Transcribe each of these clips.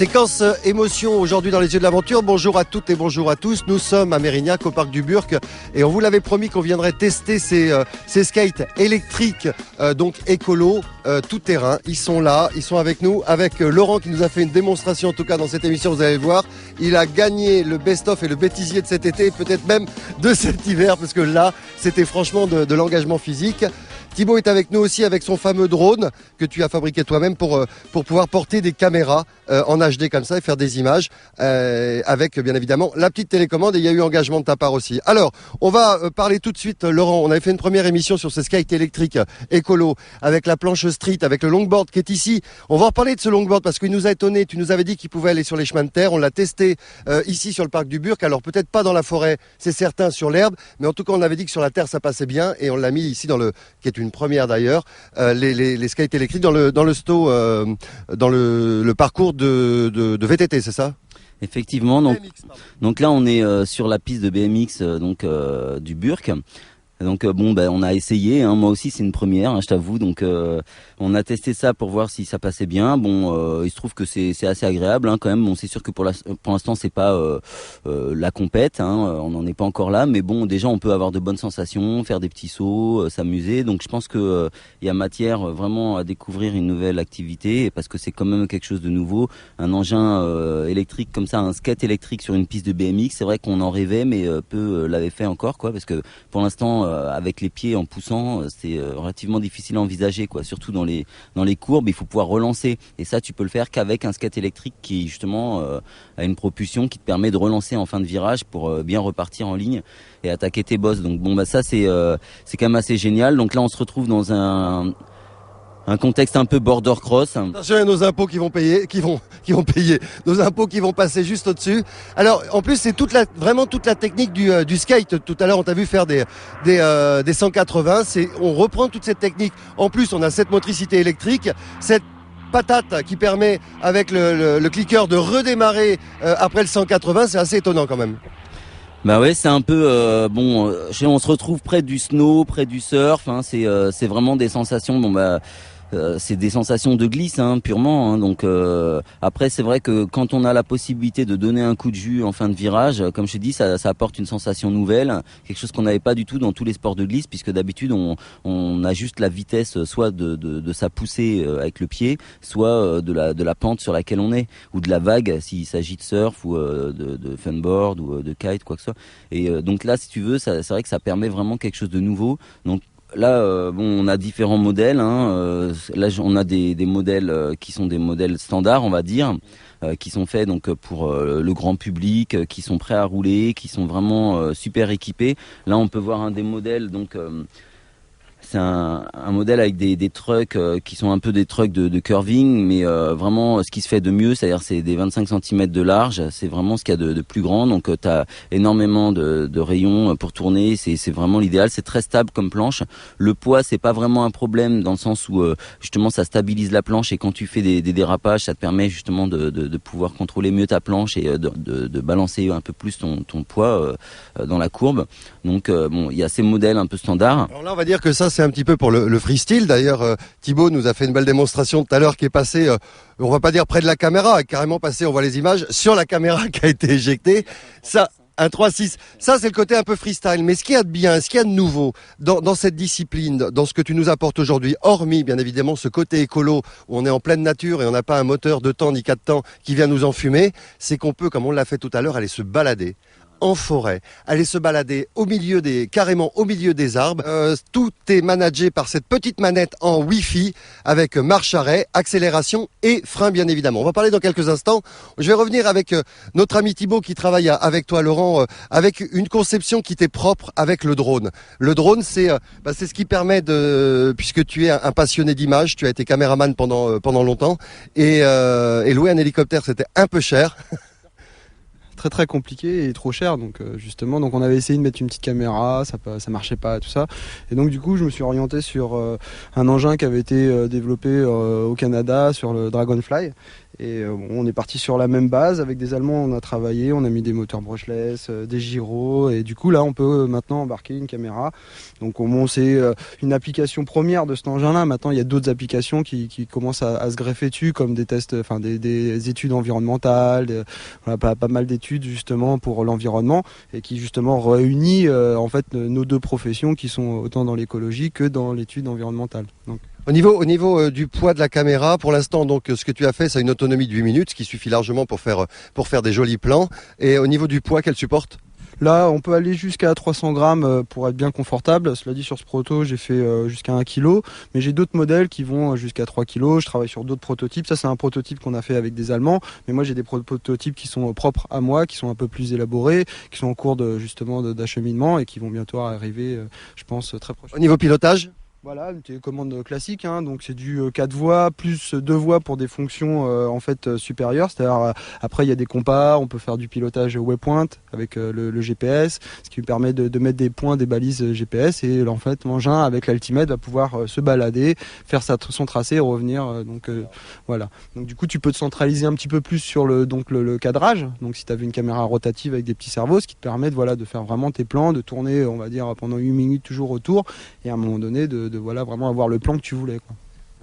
Séquence émotion aujourd'hui dans les yeux de l'aventure. Bonjour à toutes et bonjour à tous. Nous sommes à Mérignac au parc du Burg et on vous l'avait promis qu'on viendrait tester ces skates électriques, donc écolo, tout terrain. Ils sont là, ils sont avec nous, avec Laurent qui nous a fait une démonstration en tout cas dans cette émission, vous allez le voir. Il a gagné le best-of et le bêtisier de cet été, peut-être même de cet hiver, parce que là, c'était franchement de l'engagement physique. Thibaut est avec nous aussi avec son fameux drone que tu as fabriqué toi-même pour pouvoir porter des caméras en HD comme ça et faire des images avec bien évidemment la petite télécommande, et il y a eu engagement de ta part aussi. Alors, on va parler tout de suite, Laurent. On avait fait une première émission sur ce skate électrique écolo avec la planche street, avec le longboard qui est ici. On va reparler de ce longboard parce qu'il nous a étonné. Tu nous avais dit qu'il pouvait aller sur les chemins de terre. On l'a testé ici sur le parc du Burg. Alors peut-être pas dans la forêt, c'est certain, sur l'herbe, mais en tout cas on avait dit que sur la terre ça passait bien et on l'a mis ici qui est une première d'ailleurs, les skates électriques dans le sto, dans le parcours de VTT, c'est ça? Effectivement, donc là on est sur la piste de BMX du Burg. Donc on a essayé, hein, moi aussi c'est une première, hein, je t'avoue, donc on a testé ça pour voir si ça passait bien. Il se trouve que c'est assez agréable, hein, quand même. Bon, c'est sûr que pour l'instant c'est pas la compète, hein, on n'en est pas encore là, mais bon, déjà on peut avoir de bonnes sensations, faire des petits sauts, s'amuser. Donc je pense que il y a matière vraiment à découvrir une nouvelle activité, parce que c'est quand même quelque chose de nouveau, un engin électrique comme ça, un skate électrique sur une piste de BMX. C'est vrai qu'on en rêvait, mais peu l'avaient fait encore, quoi, parce que pour l'instant avec les pieds en poussant, c'est relativement difficile à envisager, quoi. Surtout dans les courbes, il faut pouvoir relancer. Et ça, tu peux le faire qu'avec un skate électrique qui justement a une propulsion qui te permet de relancer en fin de virage pour bien repartir en ligne et attaquer tes bosses. Donc ça c'est quand même assez génial. Donc là on se retrouve dans un contexte un peu border cross. Attention, il y a nos impôts qui vont payer, nos impôts qui vont passer juste au-dessus. Alors, en plus, c'est vraiment toute la technique du skate. Tout à l'heure, on t'a vu faire des 180. On reprend toute cette technique. En plus, on a cette motricité électrique, cette patate qui permet avec le clicker de redémarrer après le 180. C'est assez étonnant quand même. Bah ouais, c'est un peu on se retrouve près du snow, près du surf, hein, c'est vraiment des sensations c'est des sensations de glisse, hein, purement, hein. Donc après c'est vrai que quand on a la possibilité de donner un coup de jus en fin de virage, comme je te dis, ça apporte une sensation nouvelle, quelque chose qu'on n'avait pas du tout dans tous les sports de glisse, puisque d'habitude on a juste la vitesse soit de sa poussée avec le pied, soit de la pente sur laquelle on est, ou de la vague s'il s'agit de surf ou de funboard ou de kite, quoi que ce soit. Et donc là, si tu veux, c'est vrai que ça permet vraiment quelque chose de nouveau. Donc là, on a différents modèles, hein. Là, on a des modèles qui sont des modèles standards, on va dire, qui sont faits donc pour le grand public, qui sont prêts à rouler, qui sont vraiment super équipés. Là, on peut voir un des modèles, donc c'est un modèle avec des trucks qui sont un peu des trucks de curving, mais vraiment ce qui se fait de mieux, c'est-à-dire c'est des 25 cm de large, c'est vraiment ce qu'il y a de plus grand. Donc tu as énormément de rayons pour tourner, c'est vraiment l'idéal, c'est très stable comme planche. Le poids, c'est pas vraiment un problème dans le sens où justement ça stabilise la planche, et quand tu fais des dérapages, ça te permet justement de pouvoir contrôler mieux ta planche et de balancer un peu plus ton poids dans la courbe. Donc il y a ces modèles un peu standards. Alors là, on va dire que ça c'est un petit peu pour le freestyle. D'ailleurs, Thibaut nous a fait une belle démonstration tout à l'heure qui est passé, on va pas dire près de la caméra, carrément passé, on voit les images, sur la caméra qui a été éjectée. Ça, un 3-6. Ça, c'est le côté un peu freestyle. Mais ce qu'il y a de bien, ce qu'il y a de nouveau dans cette discipline, dans ce que tu nous apportes aujourd'hui, hormis bien évidemment ce côté écolo où on est en pleine nature et on n'a pas un moteur de temps ni 4 temps qui vient nous enfumer, c'est qu'on peut, comme on l'a fait tout à l'heure, aller se balader en forêt, aller se balader carrément au milieu des arbres. Tout est managé par cette petite manette en Wi-Fi avec marche-arrêt, accélération et frein bien évidemment. On va parler dans quelques instants. Je vais revenir avec notre ami Thibaut qui travaille avec toi Laurent, avec une conception qui t'est propre avec le drone. Le drone c'est ce qui permet puisque tu es un passionné d'images, tu as été caméraman pendant longtemps et louer un hélicoptère c'était un peu cher. très compliqué et trop cher. Donc justement, donc on avait essayé de mettre une petite caméra, ça marchait pas, tout ça. Et donc du coup, je me suis orienté sur un engin qui avait été développé au Canada sur le Dragonfly. Et on est parti sur la même base. Avec des Allemands, on a travaillé, on a mis des moteurs brushless, des gyros. Et du coup, là, on peut maintenant embarquer une caméra. Donc c'est une application première de cet engin-là. Maintenant, il y a d'autres applications qui commencent à se greffer dessus, comme des tests, enfin des études environnementales, voilà, pas mal d'études justement pour l'environnement, et qui justement réunit en fait nos deux professions qui sont autant dans l'écologie que dans l'étude environnementale. Donc, Au niveau du poids de la caméra, pour l'instant, donc ce que tu as fait, ça a une autonomie de 8 minutes, ce qui suffit largement pour faire des jolis plans. Et au niveau du poids, qu'elle supporte? là, on peut aller jusqu'à 300 grammes pour être bien confortable. Cela dit, sur ce proto, j'ai fait jusqu'à 1 kg. Mais j'ai d'autres modèles qui vont jusqu'à 3 kg. Je travaille sur d'autres prototypes. Ça, c'est un prototype qu'on a fait avec des Allemands. Mais moi, j'ai des prototypes qui sont propres à moi, qui sont un peu plus élaborés, qui sont en cours d'acheminement et qui vont bientôt arriver, je pense, très prochainement. Au niveau pilotage? Voilà, une télécommande classique, hein, donc c'est du 4 voies plus 2 voies pour des fonctions en fait supérieures. C'est-à-dire après il y a des compas, on peut faire du pilotage waypoint avec le GPS, ce qui lui permet de mettre des points, des balises GPS, et en fait l'engin avec l'altimètre va pouvoir se balader, faire son tracé et revenir. Voilà. Donc du coup tu peux te centraliser un petit peu plus sur le cadrage. Donc si tu avais une caméra rotative avec des petits cerveaux, ce qui te permet de faire vraiment tes plans, de tourner on va dire pendant 8 minutes toujours autour, et à un moment donné de vraiment avoir le plan que tu voulais, quoi.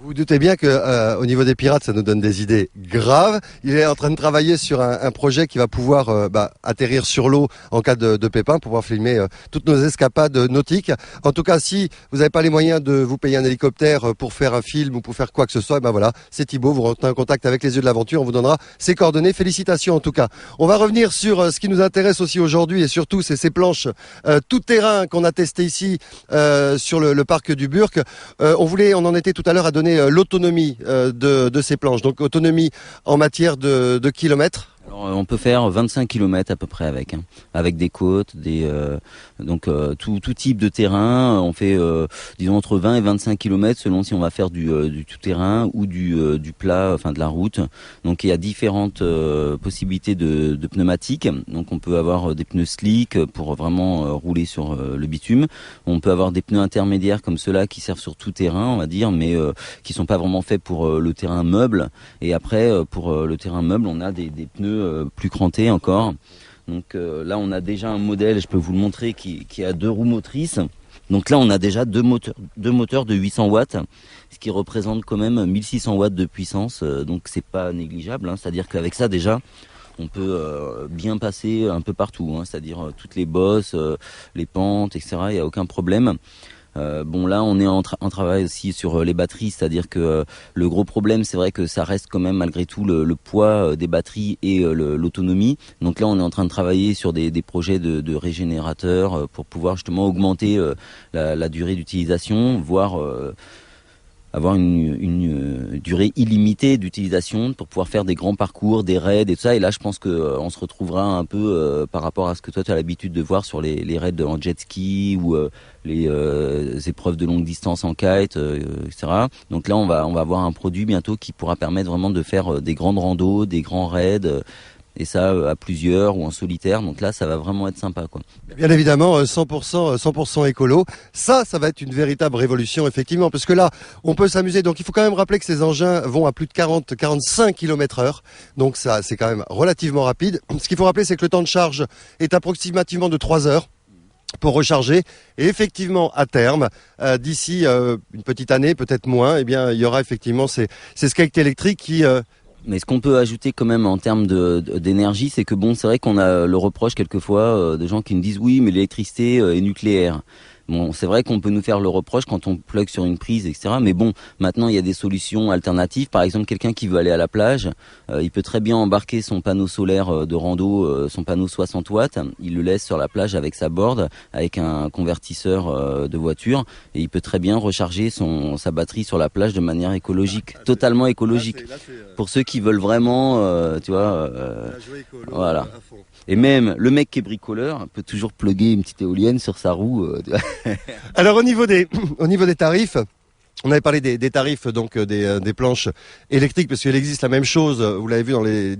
Vous vous doutez bien que au niveau des pirates, ça nous donne des idées graves. Il est en train de travailler sur un projet qui va pouvoir atterrir sur l'eau en cas de pépin, pour pouvoir filmer toutes nos escapades nautiques. En tout cas, si vous n'avez pas les moyens de vous payer un hélicoptère pour faire un film ou pour faire quoi que ce soit, voilà, c'est Thibaut, vous rentrez en contact avec les yeux de l'aventure, on vous donnera ses coordonnées. Félicitations en tout cas. On va revenir sur ce qui nous intéresse aussi aujourd'hui, et surtout c'est ces planches tout terrain qu'on a testées ici sur le parc du Burk. On en était tout à l'heure à donner l'autonomie de ces planches. Donc autonomie en matière de kilomètres. Alors, on peut faire 25 km à peu près avec des côtes, tout type de terrain. On fait disons entre 20 et 25 km selon si on va faire du tout-terrain ou du plat, enfin de la route. Donc il y a différentes possibilités de pneumatiques. Donc on peut avoir des pneus slick pour vraiment rouler sur le bitume. On peut avoir des pneus intermédiaires comme ceux-là qui servent sur tout terrain, on va dire, mais qui sont pas vraiment faits pour le terrain meuble. Et après pour le terrain meuble, on a des pneus plus cranté encore. Donc là on a déjà un modèle, je peux vous le montrer, qui a 2 roues motrices. Donc là on a déjà deux moteurs de 800 watts, ce qui représente quand même 1600 watts de puissance, donc c'est pas négligeable, hein. C'est-à-dire qu'avec ça déjà on peut bien passer un peu partout, hein. C'est-à-dire toutes les bosses, les pentes, etc. Il n'y a aucun problème. Là on est en travail aussi sur les batteries, c'est-à-dire que le gros problème, c'est vrai que ça reste quand même malgré tout le poids des batteries et l'autonomie. Donc là on est en train de travailler sur des projets de régénérateurs pour pouvoir justement augmenter la durée d'utilisation, voire avoir une durée illimitée d'utilisation pour pouvoir faire des grands parcours, des raids et tout ça. Et là, je pense que on se retrouvera un peu par rapport à ce que toi tu as l'habitude de voir sur les raids en jet ski ou les épreuves de longue distance en kite, etc. Donc là, on va avoir un produit bientôt qui pourra permettre vraiment de faire des grandes randos, des grands raids. Et ça à plusieurs ou en solitaire, donc là ça va vraiment être sympa, quoi. Bien évidemment 100% écolo, ça va être une véritable révolution effectivement, parce que là on peut s'amuser. Donc il faut quand même rappeler que ces engins vont à plus de 40-45 km/h, donc ça c'est quand même relativement rapide. Ce qu'il faut rappeler, c'est que le temps de charge est approximativement de 3 heures pour recharger, et effectivement à terme, d'ici une petite année, peut-être moins, il y aura effectivement ces skates électriques qui Mais ce qu'on peut ajouter quand même en termes d'énergie, c'est que c'est vrai qu'on a le reproche quelquefois de gens qui nous disent oui, mais l'électricité est nucléaire. Bon, c'est vrai qu'on peut nous faire le reproche quand on plug sur une prise, etc. Mais bon, maintenant il y a des solutions alternatives. Par exemple, quelqu'un qui veut aller à la plage, il peut très bien embarquer son panneau solaire de rando, son panneau 60 watts. Il le laisse sur la plage avec sa board, avec un convertisseur de voiture, et il peut très bien recharger sa batterie sur la plage de manière écologique, totalement écologique. Pour ceux qui veulent vraiment, voilà. Et même le mec qui est bricoleur peut toujours plugger une petite éolienne sur sa roue. Alors au niveau des tarifs, On avait parlé des tarifs donc des planches électriques parce qu'il existe la même chose, vous l'avez vu dans les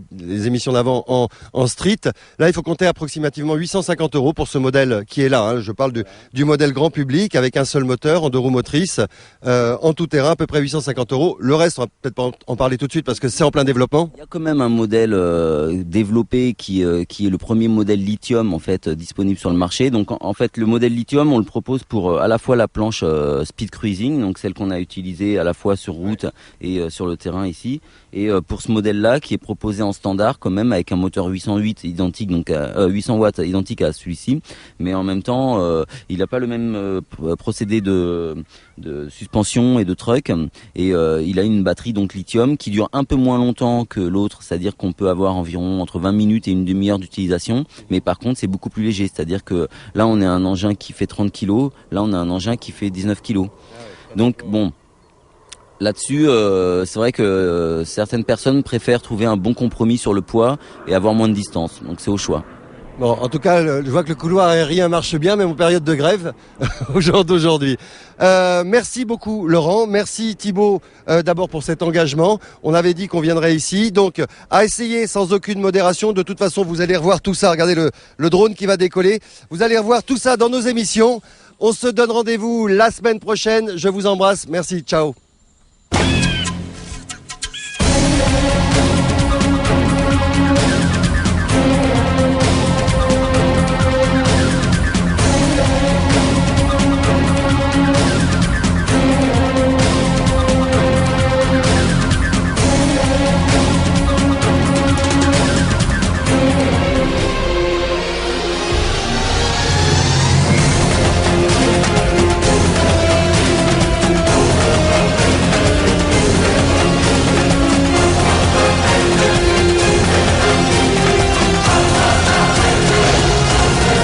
émissions d'avant en street. Là, il faut compter approximativement 850 € pour ce modèle qui est là. Hein. Je parle du modèle grand public avec un seul moteur en 2 roues motrices, en tout terrain, à peu près 850 €. Le reste, on va peut-être pas en parler tout de suite parce que c'est en plein développement. Il y a quand même un modèle développé qui est le premier modèle lithium en fait disponible sur le marché. Donc en fait le modèle lithium on le propose pour à la fois la planche speed cruising, donc celle qu'on a utilisée à la fois sur route et sur le terrain ici, et pour ce modèle-là qui est proposé en standard quand même avec un moteur 808 identique, donc 800 watts identique à celui-ci, mais en même temps il n'a pas le même procédé de suspension et de truck, et il a une batterie donc lithium qui dure un peu moins longtemps que l'autre, c'est-à-dire qu'on peut avoir environ entre 20 minutes et une demi-heure d'utilisation, mais par contre c'est beaucoup plus léger, c'est-à-dire que là on a un engin qui fait 30 kg, là on a un engin qui fait 19 kg. Donc bon, là-dessus, c'est vrai que certaines personnes préfèrent trouver un bon compromis sur le poids et avoir moins de distance. Donc c'est au choix. Bon, en tout cas, je vois que le couloir aérien marche bien, même en période de grève au jour d'aujourd'hui. Merci beaucoup, Laurent. Merci, Thibaut, d'abord pour cet engagement. On avait dit qu'on viendrait ici. Donc, à essayer sans aucune modération. De toute façon, vous allez revoir tout ça. Regardez le drone qui va décoller. Vous allez revoir tout ça dans nos émissions. On se donne rendez-vous la semaine prochaine. Je vous embrasse. Merci. Ciao.